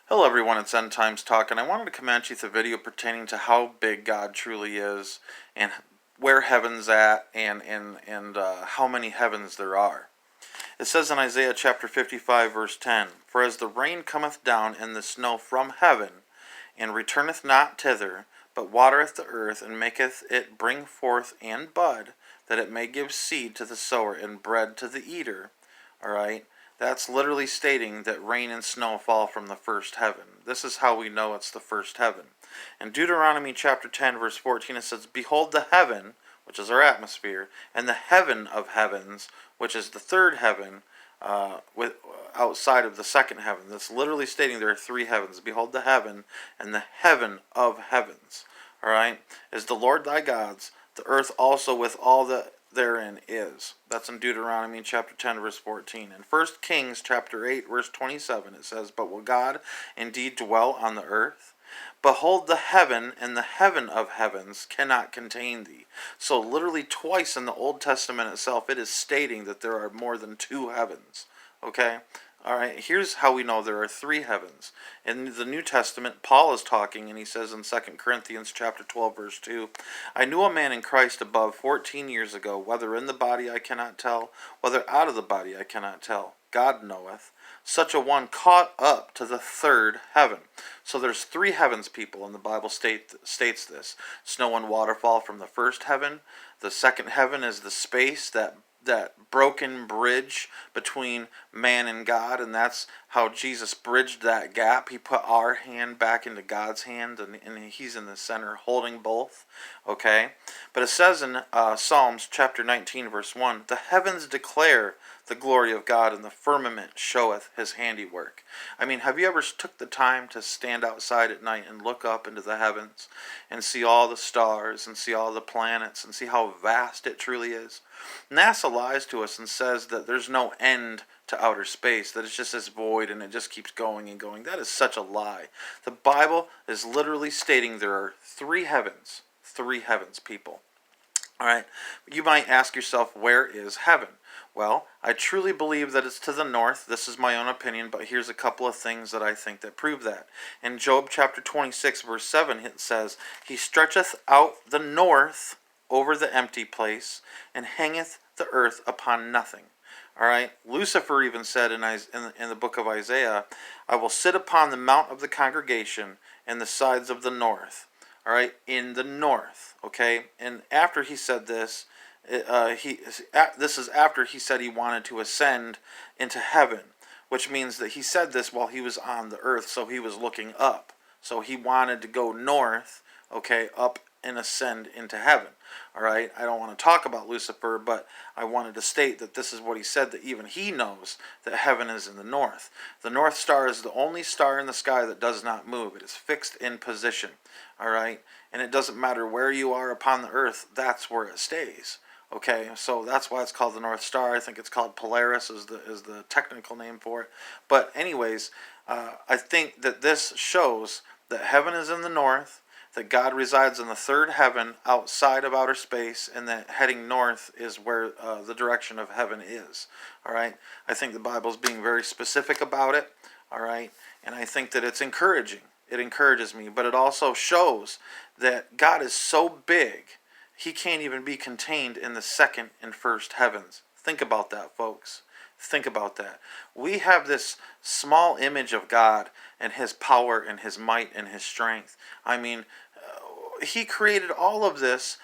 Hello everyone, it's End Times Talk, and I wanted to come at you with a video pertaining to how big God truly is, and where heaven's at, and how many heavens there are. It says in Isaiah chapter 55 verse 10, "For as the rain cometh down and the snow from heaven, and returneth not thither, but watereth the earth, and maketh it bring forth and bud, that it may give seed to the sower and bread to the eater." Alright? That's literally stating that rain and snow fall from the first heaven. This is how we know it's the first heaven. In Deuteronomy chapter 10 verse 14 it says, "Behold the heaven," which is our atmosphere, "and the heaven of heavens," which is the third heaven, outside of the second heaven. That's literally stating there are three heavens. "Behold the heaven, and the heaven of heavens." Alright? "Is the Lord thy God's, the earth also with all that therein is." That's in Deuteronomy chapter 10 verse 14. In 1 Kings chapter 8 verse 27 it says, "But will God indeed dwell on the earth? Behold, the heaven and the heaven of heavens cannot contain thee." So literally twice in the Old Testament itself it is stating that there are more than two heavens. Okay? Alright, here's how we know there are three heavens. In the New Testament, Paul is talking, and he says in 2 Corinthians chapter 12, verse 2, "I knew a man in Christ above 14 years ago, whether in the body I cannot tell, whether out of the body I cannot tell. God knoweth. Such a one caught up to the third heaven." So there's three heavens, people, and the Bible states this. Snow and water fall from the first heaven. The second heaven is the space, that broken bridge between man and God, and that's how Jesus bridged that gap. He put our hand back into God's hand, and he's in the center holding both. Okay? But it says in Psalms chapter 19 verse 1, "The heavens declare the glory of God, and the firmament showeth his handiwork." I mean, have you ever took the time to stand outside at night and look up into the heavens and see all the stars and see all the planets and see how vast it truly is? NASA lies to us and says that there's no end to outer space, that it's just this void and it just keeps going and going. That is such a lie. The Bible is literally stating there are three heavens, people. Alright, you might ask yourself, where is heaven? Well, I truly believe that it's to the north. This is my own opinion, but here's a couple of things that I think that prove that. In Job chapter 26 verse 7 it says, "He stretcheth out the north over the empty place, and hangeth the earth upon nothing." Alright, Lucifer even said in the book of Isaiah, "I will sit upon the mount of the congregation in the sides of the north." Alright, in the north. Okay, and after he said this, this is after he said he wanted to ascend into heaven, which means that he said this while he was on the earth, so he was looking up. So he wanted to go north, okay, up and ascend into heaven. Alright, I don't want to talk about Lucifer, but I wanted to state that this is what he said, that even he knows that heaven is in the north. The North Star is the only star in the sky that does not move. It is fixed in position. Alright, and it doesn't matter where you are upon the earth, that's where it stays. Okay, so that's why it's called the North Star. I think it's called Polaris is the technical name for it. But anyways, I think that this shows that heaven is in the north, that God resides in the third heaven outside of outer space, and that heading north is where the direction of heaven is. Alright, I think the Bible's being very specific about it. Alright, and I think that it's encouraging. It encourages me, but it also shows that God is so big, he can't even be contained in the second and first heavens. Think about that, folks. Think about that. We have this small image of God and his power and his might and his strength. I mean, he created all of this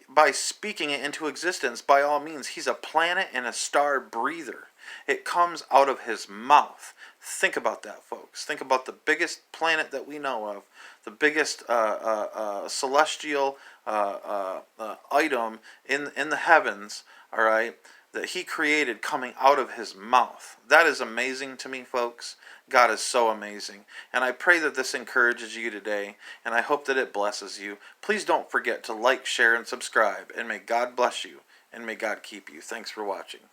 by speaking it into existence. By all means, he's a planet and a star breather. It comes out of his mouth. Think about that, folks. Think about the biggest planet that we know of, the biggest celestial item in the heavens, all right, that he created coming out of his mouth. That is amazing to me, folks. God is so amazing. And I pray that this encourages you today, and I hope that it blesses you. Please don't forget to like, share, and subscribe, and may God bless you, and may God keep you. Thanks for watching.